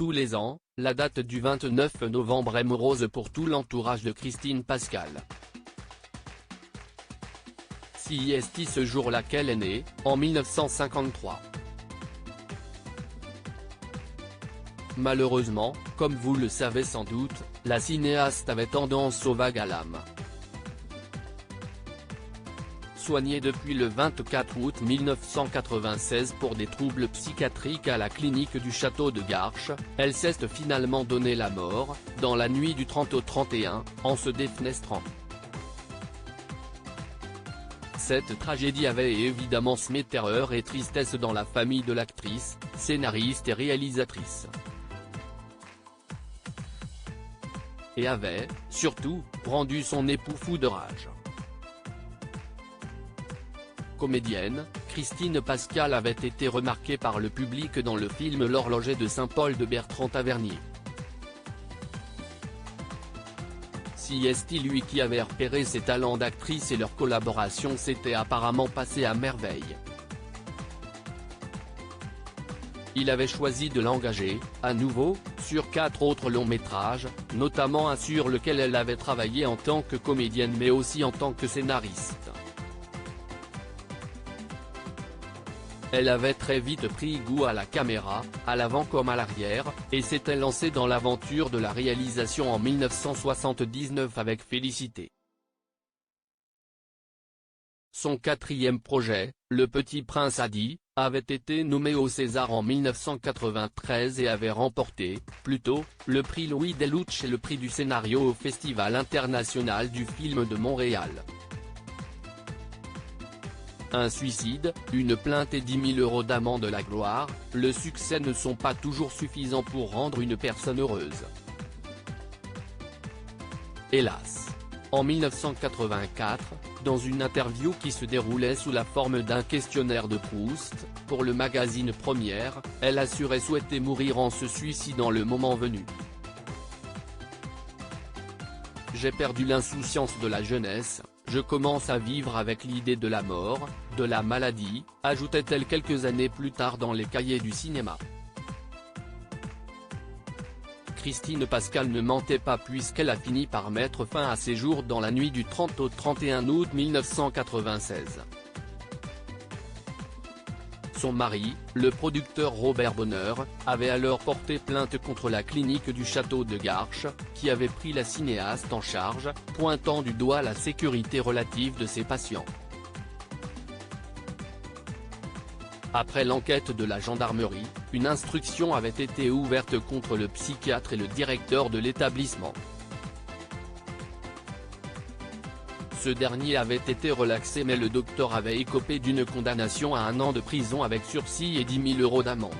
tous les ans, la date du 29 novembre est morose pour tout l'entourage de Christine Pascal. Si est ce jour-là qu'elle est née, en 1953. Malheureusement, comme vous le savez sans doute, la cinéaste avait tendance au vague à l'âme. Soignée depuis le 24 août 1996 pour des troubles psychiatriques à la clinique du château de Garches, elle s'est finalement donné la mort, dans la nuit du 30 au 31, en se défenestrant. Cette tragédie avait évidemment semé terreur et tristesse dans la famille de l'actrice, scénariste et réalisatrice. Et avait, surtout, rendu son époux fou de rage. Comédienne, Christine Pascal avait été remarquée par le public dans le film L'horloger de Saint-Paul de Bertrand Tavernier. Si est lui qui avait repéré ses talents d'actrice et leur collaboration s'était apparemment passée à merveille. Il avait choisi de l'engager, à nouveau, sur 4 autres longs métrages, notamment un sur lequel elle avait travaillé en tant que comédienne mais aussi en tant que scénariste. Elle avait très vite pris goût à la caméra, à l'avant comme à l'arrière, et s'était lancée dans l'aventure de la réalisation en 1979 avec Félicité. Son 4e projet, Le Petit Prince Hadi, avait été nommé au César en 1993 et avait remporté, plus tôt, le prix Louis Deluche et le prix du scénario au Festival international du film de Montréal. Un suicide, une plainte et 10 000 € d'amende de la gloire, le succès ne sont pas toujours suffisants pour rendre une personne heureuse. Hélas. En 1984, dans une interview qui se déroulait sous la forme d'un questionnaire de Proust, pour le magazine Première, elle assurait souhaiter mourir en se suicidant le moment venu. J'ai perdu l'insouciance de la jeunesse, je commence à vivre avec l'idée de la mort, de la maladie, ajoutait-elle quelques années plus tard dans les cahiers du cinéma. Christine Pascal ne mentait pas puisqu'elle a fini par mettre fin à ses jours dans la nuit du 30 au 31 août 1996. Son mari, le producteur Robert Bonheur, avait alors porté plainte contre la clinique du château de Garches, qui avait pris la cinéaste en charge, pointant du doigt la sécurité relative de ses patients. Après l'enquête de la gendarmerie, une instruction avait été ouverte contre le psychiatre et le directeur de l'établissement. Ce dernier avait été relaxé mais le docteur avait écopé d'une condamnation à 1 an de prison avec sursis et 10 000 € d'amende.